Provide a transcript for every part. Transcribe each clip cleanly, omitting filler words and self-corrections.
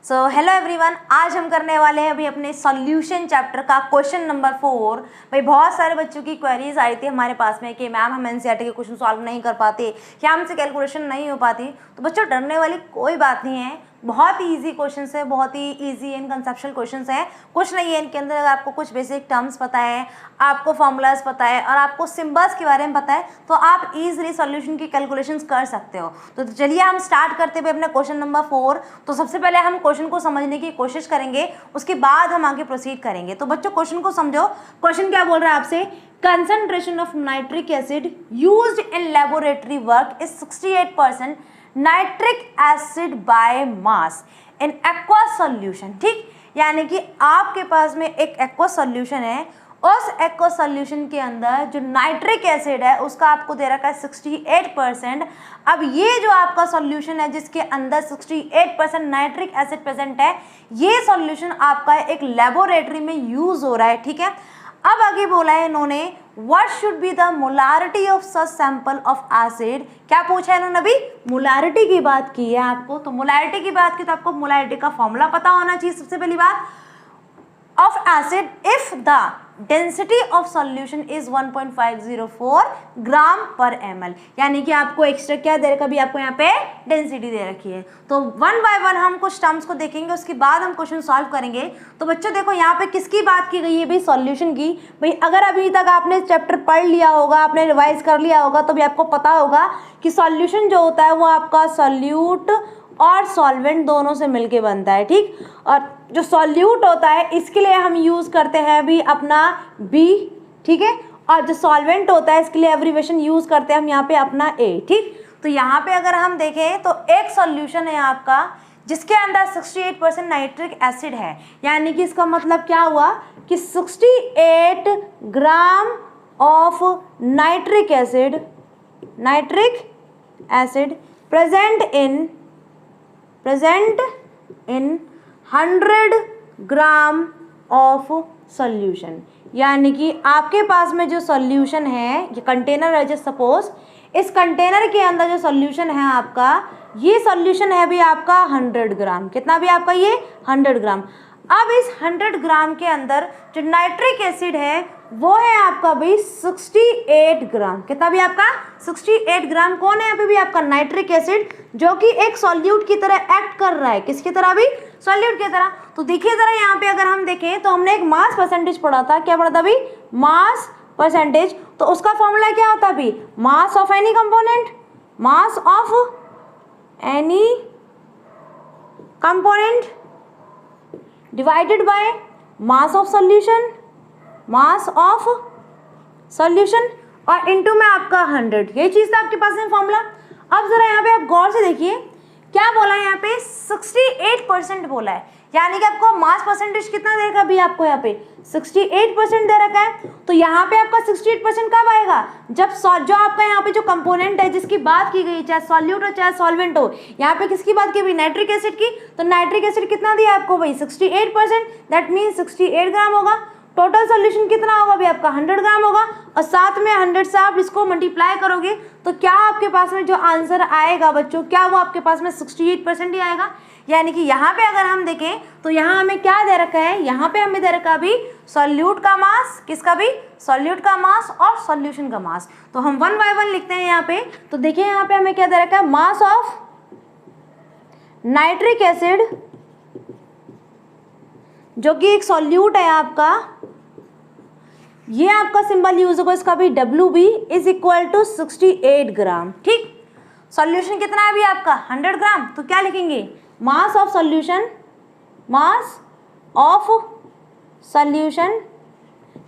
So hello everyone, आज हम करने वाले हैं अभी अपने सॉल्यूशन चैप्टर का क्वेश्चन नंबर 4। भाई बहुत सारे बच्चों की क्वेरीज आई थी हमारे पास में कि मैम हम एनसीईआरटी के क्वेश्चन सॉल्व नहीं कर पाते या हमसे कैलकुलेशन नहीं हो पाती। तो बच्चों डरने वाली कोई बात नहीं है, बहुत ही ईजी क्वेश्चन है, बहुत ही ईजी एंड कंसेप्चुअल क्वेश्चन है। कुछ नहीं है इनके अंदर, अगर आपको कुछ बेसिक टर्म्स पता है, आपको फॉर्मूलाज पता है और आपको सिम्बल्स के बारे में पता है तो आप इजीली सॉल्यूशन की कैलकुलेशंस कर सकते हो। तो चलिए हम स्टार्ट करते हुए अपने क्वेश्चन नंबर 4। तो सबसे पहले हम क्वेश्चन को समझने की कोशिश करेंगे, उसके बाद हम आगे प्रोसीड करेंगे। तो बच्चों क्वेश्चन को समझो। क्वेश्चन क्या बोल रहा है आपसे, concentration of nitric acid used in laboratory work is 68% nitric acid by mass in aqua solution. ठीक, यानी कि आपके पास में एक एक्वा सॉल्यूशन है, उस एक्वा सॉल्यूशन के अंदर जो नाइट्रिक एसिड है उसका आपको दे रखा है 68%। अब ये जो आपका सॉल्यूशन है जिसके अंदर 68% नाइट्रिक एसिड प्रेजेंट है, ये सॉल्यूशन आपका एक लेबोरेटरी में यूज हो रहा है। ठीक है, अब आगे बोला है इन्होंने what should be the molarity of such sample of acid. क्या पूछा है इन्होंने, अभी मोलारिटी की बात की है आपको। तो मोलारिटी की बात की तो आपको मोलारिटी का फॉर्मूला पता होना चाहिए सबसे पहली बात of acid if the density of solution is 1.504 ग्राम पर ml। यानी कि आपको एक्स्ट्रा क्या दे रखा, अभी आपको यहाँ पे डेंसिटी दे रखी है। तो वन बाय वन हम कुछ टर्म्स को देखेंगे, उसके बाद हम क्वेश्चन सॉल्व करेंगे। तो बच्चों देखो यहाँ पे किसकी बात की गई है, भाई सॉल्यूशन की। भाई अगर अभी तक आपने चैप्टर पढ़ लिया होगा, आपने रिवाइज कर लिया होगा, तो भी आपको पता होगा कि सॉल्यूशन जो होता है वो आपका सॉल्यूट और सॉल्वेंट दोनों से मिलके बनता है। ठीक, और जो सॉल्यूट होता है इसके लिए हम यूज करते हैं भी अपना बी। ठीक है, और जो सॉल्वेंट होता है इसके लिए एब्रीविएशन यूज करते हैं हम यहाँ पे अपना ए। ठीक, तो यहाँ पे अगर हम देखें तो एक सॉल्यूशन है आपका जिसके अंदर 68% नाइट्रिक एसिड है, यानी कि इसका मतलब क्या हुआ कि 68 gram of nitric acid present in 100 gram of solution. यानी कि आपके पास में जो सॉल्यूशन है, ये कंटेनर है, जस्ट सपोज इस कंटेनर के अंदर जो सॉल्यूशन है आपका, ये सॉल्यूशन है भी आपका 100 ग्राम। कितना भी आपका ये 100 ग्राम। अब इस 100 ग्राम के अंदर जो नाइट्रिक एसिड है वो है आपका भाई 68 ग्राम। कितना भी आपका 68 ग्राम। कौन है यहाँ पे भी आपका नाइट्रिक एसिड, जो कि एक सॉल्यूट की तरह एक्ट कर रहा है। किसकी तरह भी, सॉल्यूट की तरह। तो देखिए जरा यहाँ पे अगर हम देखें तो हमने एक मास परसेंटेज पढ़ा था। क्या पढ़ा था भाई, मास परसेंटेज। तो उसका फॉर्मूला क्या होता है भाई, mass of any component, mass of any component divided by mass of solution, mass of solution और इनटू में आपका 100। ये चीज था आपके पास में फॉर्मूला। अब जरा यहाँ पे आप गौर से देखिए क्या बोला है यहाँ पे, 68% बोला है। यानी कि आपको मास परसेंटेज कितना दे रखा भी, आपको यहाँ पे 68% दे रखा है। तो यहाँ पे आपका 68% कब आएगा, जब जो आपका यहाँ पे जो कंपोनेंट है जिसकी बात की गई, चाहे सॉल्यूट हो चाहे सॉल्वेंट हो, यहाँ पे किसकी बात की भाई, नाइट्रिक एसिड की। तो नाइट्रिक एसिड कितना दिया आपको भाई, 68%। दैट मीन 68 ग्राम होगा। टोटल सॉल्यूशन कितना होगा भी आपका 100 ग्राम होगा, और साथ में 100 से आप इसको मल्टीप्लाई करोगे तो क्या आपके पास में जो आंसर आएगा बच्चों, क्या वो आपके पास में 68% ही आएगा। यानी कि यहाँ पे अगर हम देखें तो यहाँ हमें क्या दे रखा है, यहाँ पे हमें दे रखा भी सॉल्यूट का मास, किसका भी, सॉल्यूट का मास और सॉल्यूशन का मास। तो हम वन बाय वन लिखते हैं यहाँ पे। तो देखिए यहाँ पे हमें क्या दे रखा है, मास ऑफ नाइट्रिक एसिड जो कि एक सॉल्यूट है आपका, ये आपका सिंबल यूज होगा इसका भी WB इज इक्वल टू 68 ग्राम। ठीक, सॉल्यूशन कितना है अभी आपका 100 ग्राम। तो क्या लिखेंगे, mass of solution, mass of solution.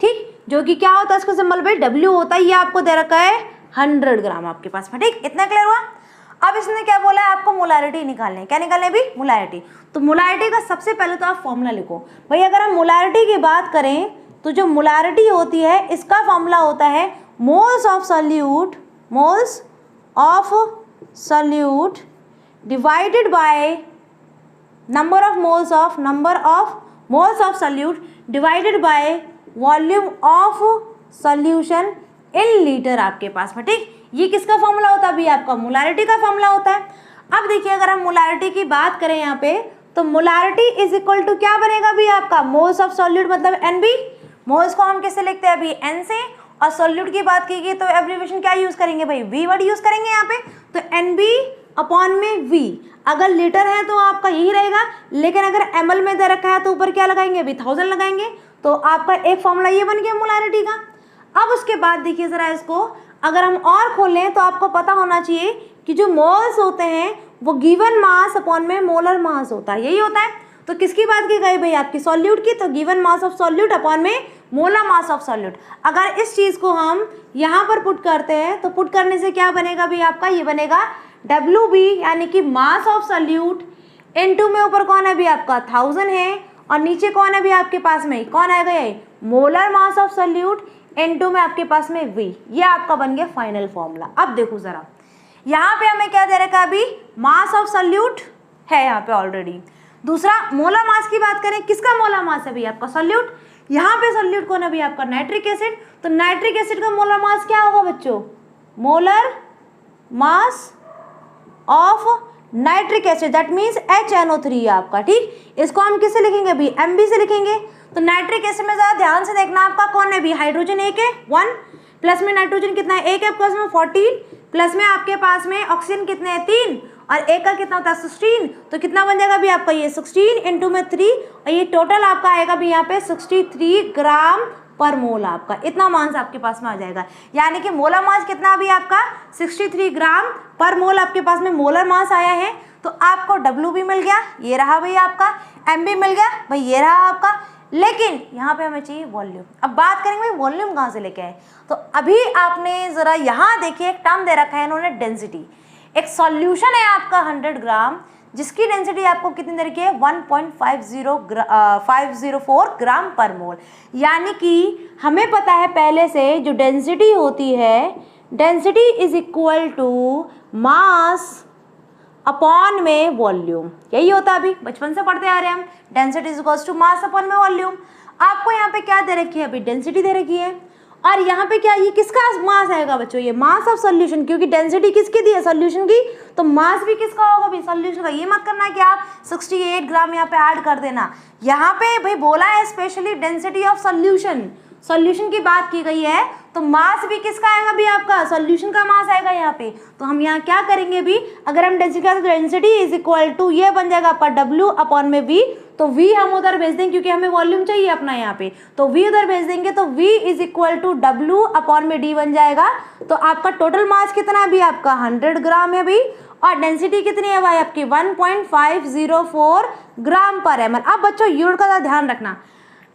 ठीक, जो कि क्या होता है इसका सिंबल भाई W होता है, ये आपको दे रखा है 100 ग्राम आपके पास में। ठीक, इतना क्लियर हुआ। अब इसने क्या बोला है, आपको मोलारिटी निकालनी है। क्या निकालनी है भी, मोलारिटी। तो मोलारिटी का सबसे पहले तो आप फॉर्मूला लिखो भाई। अगर हम मोलारिटी की बात करें तो जो मोलारिटी होती है इसका फॉर्मूला होता है moles of solute, moles of solute divided by number of moles of solute divided by volume of solution in litre आपके पास में। ठीक, ये किसका फॉर्मूला होता है अभी, आपका मोलारिटी का फॉर्मूला होता है। अब देखिए अगर हम मोलारिटी की बात करें यहाँ पे तो मोलारिटी इज इक्वल टू क्या बनेगा भी आपका, मोल्स ऑफ सॉल्यूट मतलब NB। मोल्स को हम किससे लिखते हैं अभी, N से, और सॉल्यूट की बात की गई तो एब्रिविएशन क्या यूज करेंगे भाई, V वर्ड यूज करेंगे यहाँ पे। तो NB अपॉन में V, अगर लीटर है तो आपका यही रहेगा, लेकिन अगर ml में दे रखा है तो ऊपर क्या लगाएंगे अभी, 1000 लगाएंगे। तो आपका एक फॉर्मूला ये बन गया मोलारिटी का। अब उसके बाद देखिए जरा इसको अगर हम और खोलें तो आपको पता होना चाहिए कि जो मोल्स होते हैं वो गिवन मास अपॉन में मोलर मास होता है, यही होता है। तो किसकी बात की गई भाई, आपकी सॉल्यूट की, तो given mass of solute upon में मोलर मास ऑफ सॉल्यूट। अगर इस चीज़ को हम यहाँ पर पुट करते हैं तो पुट करने से क्या बनेगा भाई आपका, ये बनेगा WB यानी कि मास ऑफ सॉल्यूट इनटू में ऊपर कौन है भी आपका 1000 है, और नीचे कौन है भी आपके पास में, कौन आएगा ये molar mass of solute into में आपके पास में V। ये आपका बन गया फाइनल फॉर्मूला। अब देखो जरा यहाँ पे हमें क्या दे रखा है अभी, मास ऑफ सॉल्यूट है यहाँ पे ऑलरेडी। दूसरा मोलर मास की बात करें, किसका मोलर मास है भाई आपका सॉल्यूट, यहाँ पे सॉल्यूट कौन है भाई आपका नाइट्रिक एसिड। तो नाइट्रिक एसिड का मोलर मास क्या होगा बच्चों, molar mass of nitric acid that means HNO3 आपका, ठीक। इसको हम किससे लिखेंगे अभी, MB से लिखेंगे। तो नाइट्रिक एसिड में ज़रा ध्यान से देखना आपका कौन है भी, हाइड्रोजन एक है 1, प्लस में नाइट्रोजन कितना है 1 है, प्लस में 14, प्लस में आपके पास में ऑक्सीजन कितने हैं 3, और एक का कितना होता है 16। तो कितना बन जाएगा भी आपका ये 16 इंटू में 3, और ये टोटल आपका आएगा भी यहाँ पे 63 ग्राम पर मोल आपका, इतना मास आपके पास में आ जाएगा। यानी कि मोलर मास कितना अभी आपका 63 ग्राम पर मोल आपके पास में मोलर मास आया है। तो आपको WB मिल गया, ये रहा भाई आपका, MB मिल गया भाई, ये रहा आपका। लेकिन यहाँ पे हमें चाहिए वॉल्यूम। अब बात करेंगे भाई वॉल्यूम कहाँ से लेके आए, तो अभी आपने ज़रा यहाँ देखिए एक टर्म दे रखा है इन्होंने, डेंसिटी। एक सॉल्यूशन है आपका 100 ग्राम जिसकी डेंसिटी आपको कितनी दे रखी है 1.504 ग्राम पर मोल। यानी कि हमें पता है पहले से जो डेंसिटी होती है, density is equal to mass upon में वॉल्यूम, यही होता है, अभी बचपन से पढ़ते आ रहे हैं हम, density is equal to mass upon में वॉल्यूम। आपको यहाँ पे क्या दे रखी है अभी, डेंसिटी दे रखी है, और यहाँ पे क्या, ये किसका मास आएगा बच्चों, ये मास ऑफ सॉल्यूशन, क्योंकि डेंसिटी किसकी दी है सॉल्यूशन की, तो मास भी किसका होगा भाई सॉल्यूशन का। ये मत करना कि आप 68 ग्राम यहाँ पे ऐड कर देना, यहाँ पे भाई बोला है specially density of solution, solution की बात की गई है, तो मास भी किसका आएगा भी आपका, सॉल्यूशन का मास आएगा यहाँ पे। तो हम यहाँ क्या करेंगे भी, अगर हम डेंसिटी का, तो डेंसिटी इज इक्वल टू ये बन जाएगा आपका W अपॉन में V। तो V हम उधर भेज देंगे क्योंकि हमें वॉल्यूम चाहिए अपना यहाँ पे, तो V उधर भेज देंगे, तो V is equal to W upon में D बन जाएगा। तो आपका टोटल मास कितना है भी आपका 100 ग्राम है भाई, और डेंसिटी कितनी है भाई आपकी 1.504 ग्राम पर ml। अब बच्चों यूनिट का ध्यान रखना,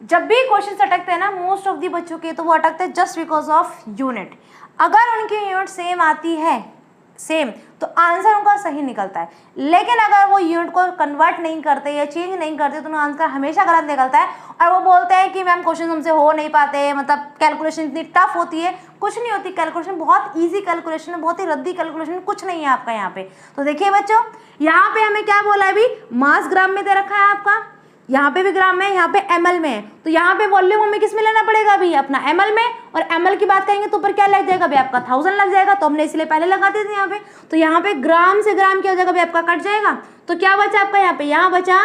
जब भी क्वेश्चन अटकते हैं ना मोस्ट ऑफ दी बच्चों के, तो वो अटकते हैं जस्ट बिकॉज ऑफ यूनिट। अगर उनकी यूनिट सेम आती है सेम, तो आंसर उनका सही निकलता है, लेकिन अगर वो यूनिट को कन्वर्ट नहीं करते या चेंज नहीं करते तो उनका आंसर हमेशा गलत निकलता है। और वो बोलते हैं कि मैम क्वेश्चन हमसे हो नहीं पाते, मतलब कैलकुलेशन इतनी टफ होती है। कुछ नहीं होती, कैलकुलेशन बहुत ईजी कैलकुलेशन है, बहुत ही रद्दी कैलकुलेशन, कुछ नहीं है आपका यहाँ पे। तो देखिए बच्चों, यहाँ पे हमें क्या बोला है अभी, मास ग्राम में दे रखा है आपका, यहाँ पे भी ग्राम में, यहाँ पे ml में, तो यहाँ पे वॉल्यूम हमें किस में लेना पड़ेगा अभी अपना ml में, और ml की बात करेंगे तो ऊपर क्या लग जाएगा अभी आपका 1000 लग जाएगा, तो हमने इसलिए पहले लगा दिए थे यहाँ पे। तो यहाँ पे ग्राम से ग्राम क्या हो जाएगा अभी आपका कट जाएगा, तो क्या बचा आपका यहाँ पे, यहाँ बचा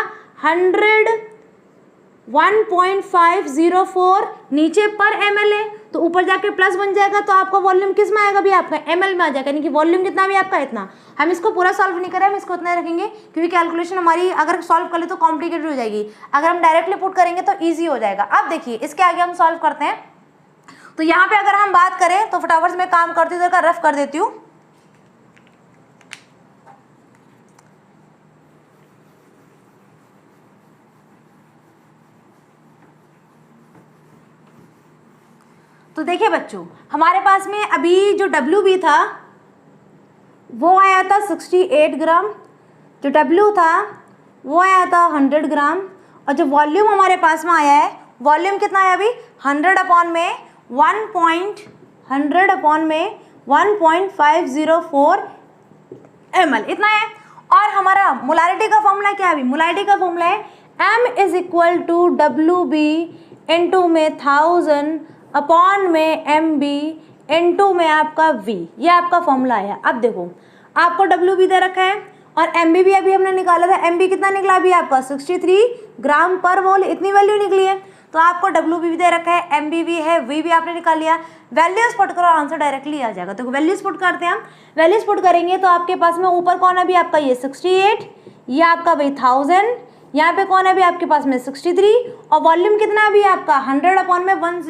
101.504, नीचे पर ml है तो ऊपर जाके प्लस बन जाएगा, तो आपका वॉल्यूम किस में आएगा भी आपका ml में आ जाएगा, यानी कि वॉल्यूम कितना भी आपका इतना। हम इसको पूरा सॉल्व नहीं करें, हम इसको इतना रखेंगे क्योंकि कैलकुलेशन हमारी अगर सॉल्व कर ले तो कॉम्प्लिकेटेड हो जाएगी, अगर हम डायरेक्टली पुट करेंगे तो ईजी हो जाएगा। अब देखिए इसके आगे हम सॉल्व करते हैं। तो यहाँ पे अगर हम बात करें तो फटाफट से मैं काम करती हूँ, रफ कर देती हूँ। तो देखिए बच्चों, हमारे पास में अभी जो WB था वो आया था 68 ग्राम, जो W था वो आया था 100 ग्राम, और जो वॉल्यूम हमारे पास में आया है, वॉल्यूम कितना है अभी 100 अपॉन में 1.504 ml इतना है। और हमारा मोलारिटी का फॉर्मूला क्या है अभी, मोलारिटी का फॉर्मूला है M is equal to WB into में 1000 अपॉन में MB इंटू में आपका V, ये आपका फॉर्मूला है। अब देखो आपको WB दे रखा है और एमबी भी अभी हमने निकाला था, एमबी कितना निकला अभी आपका 63 ग्राम पर मोल, इतनी वैल्यू निकली है। तो आपको डब्ल्यू भी दे रखा है, एम भी है, वी भी आपने निकाल लिया, वैल्यूज पुट करो आंसर डायरेक्टली आ जाएगा। तो वैल्यूज पुट करते हैं हम, वैल्यूज पुट करेंगे तो आपके पास में ऊपर कौन है अभी आपका ये 68, ये आपका भाई 1000, यहाँ पे कौन है अभी आपके पास में 63 और वॉल्यूम कितना है अभी आपका 100 अपॉन में 1,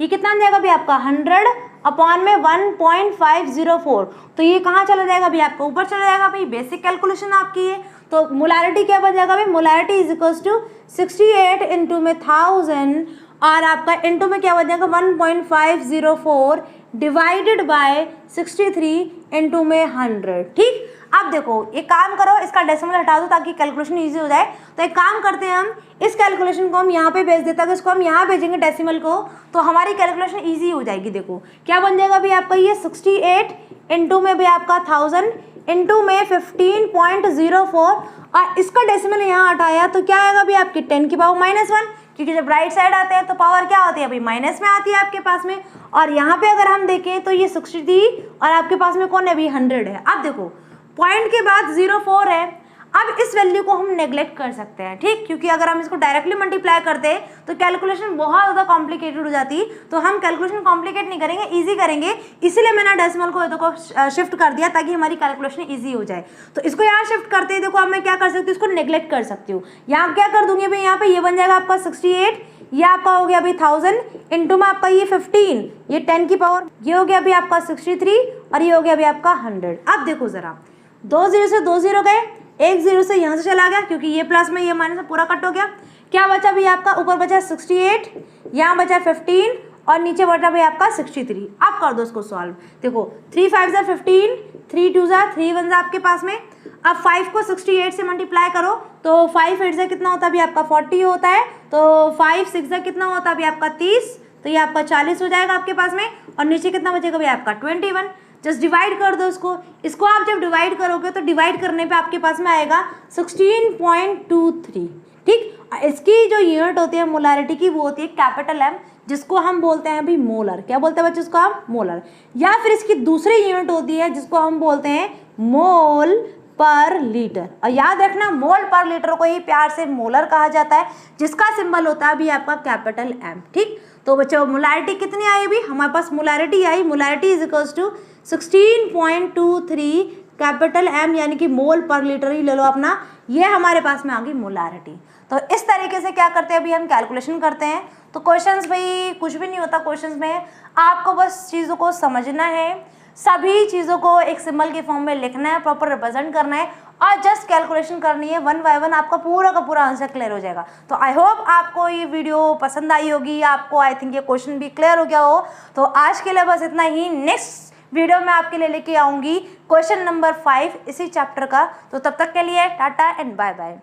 ये कितना आ जाएगा अभी आपका 100 अपॉन में 1.504। तो ये कहाँ चला जाएगा अभी आपका ऊपर चला जाएगा भाई, बेसिक कैलकुलेशन आपकी है। तो मोलारिटी क्या बन जाएगा भाई, molarity is equals to 68 into में 1000 और आपका इंटू में क्या बन जाएगा 1.504 डिवाइडेड बाय 63 इंटू में 100। ठीक, अब देखो एक काम करो, इसका डेसिमल हटा दो ताकि कैलकुलेशन इजी हो जाए। तो एक काम करते हैं हम, इस कैलकुलेशन को हम यहाँ पे भेज देते हैं, इसको हम यहाँ भेजेंगे डेसिमल को, तो हमारी कैलकुलेशन इजी हो जाएगी। देखो क्या बन जाएगा अभी आपका ये 68 इंटू में भी आपका 1000 इंटू में 15.04 और इसका डेसिमल यहाँ हटाया तो क्या आएगा अभी आपकी 10 की पावर -1, क्योंकि जब राइट साइड आते हैं तो पावर क्या होती है अभी माइनस में आती है आपके पास में। और यहाँ पे अगर हम देखें तो ये 63 और आपके पास में कौन है अभी 100 है। अब देखो पॉइंट के बाद 04 है, अब इस वैल्यू को हम नेग्लेक्ट कर सकते हैं, ठीक, क्योंकि अगर हम इसको डायरेक्टली मल्टीप्लाई करते तो कैलकुलेशन बहुत ज़्यादा कॉम्प्लिकेटेड हो जाती। तो हम कैलकुलेशन कॉम्प्लिकेट नहीं करेंगे, इजी करेंगे, इसीलिए मैंने डेसिमल को देखो शिफ्ट कर दिया ताकि हमारी कैलकुलेशन इजी हो जाए। तो इसको यहाँ शिफ्ट करते हैं, देखो अब मैं क्या कर सकती हूँ, इसको नेग्लेक्ट कर सकती हूँ। यहाँ क्या कर दूंगी भाई, यहाँ पे ये बन जाएगा आपका 68, ये आपका हो गया अभी 1000 इंटू में आपका ये 15, ये 10 की पावर, ये हो गया अभी आपका 63 और ये हो गया अभी आपका 100। अब देखो जरा 2 0 से 2 0 गए, 1 0 से यहाँ से चला गया क्योंकि ये प्लस में ये माइनस में पूरा कट हो गया। क्या बचा भी आपका, ऊपर बचा 68, यहाँ बचा 15 और नीचे बचा भी आपका 63। अब कर दो इसको सॉल्व। देखो 3 5 ज़ा 15, 3 2 ज़ा 3 1 ज़ा आपके पास में। अब 5 को 68 से मल्टीप्लाई करो तो 5 8 ज़ा कितना होता है अभी आपका 40 होता है, तो 5 6 ज़ा कितना होता है अभी आपका 30, तो ये आपका 40 हो जाएगा आपके पास में। और नीचे कितना बचेगा भाई आपका 21। जस्ट डिवाइड कर दो इसको आप जब डिवाइड करोगे तो डिवाइड करने पे आपके पास में आएगा 16.23। ठीक, इसकी जो यूनिट होती है मोलारिटी की वो होती है कैपिटल एम, जिसको हम बोलते हैं अभी मोलर। क्या बोलते हैं बच्चे उसको हम, मोलर। या फिर इसकी दूसरी यूनिट होती है जिसको हम बोलते हैं मोल पर लीटर। और याद रखना मोल पर लीटर को ही प्यार से मोलर कहा जाता है, जिसका सिंबल होता है अभी आपका कैपिटल एम। ठीक, तो बच्चों मोलारिटी कितनी आई अभी हमारे पास, मोलारिटी आई, molarity is equals to 16.23 capital M, यानी कि मोल पर लीटर ही ले लो अपना, ये हमारे पास में आ गई मोलारिटी। तो इस तरीके से क्या करते हैं अभी हम कैलकुलेशन करते हैं। तो क्वेश्चंस भाई कुछ भी नहीं होता क्वेश्चंस में, आपको बस चीज़ों को समझना है, सभी चीज़ों को एक सिंबल के फॉर्म में लिखना है, प्रॉपर रिप्रेजेंट करना है और जस्ट कैलकुलेशन करनी है। 1 बाय 1 आपका पूरा का पूरा आंसर क्लियर हो जाएगा। तो आई होप आपको ये वीडियो पसंद आई होगी, आपको आई थिंक ये क्वेश्चन भी क्लियर हो गया हो। तो आज के लिए बस इतना ही, नेक्स्ट वीडियो में आपके लिए लेके आऊँगी क्वेश्चन नंबर 5 इसी चैप्टर का। तो तब तक के लिए टाटा एंड बाय बाय।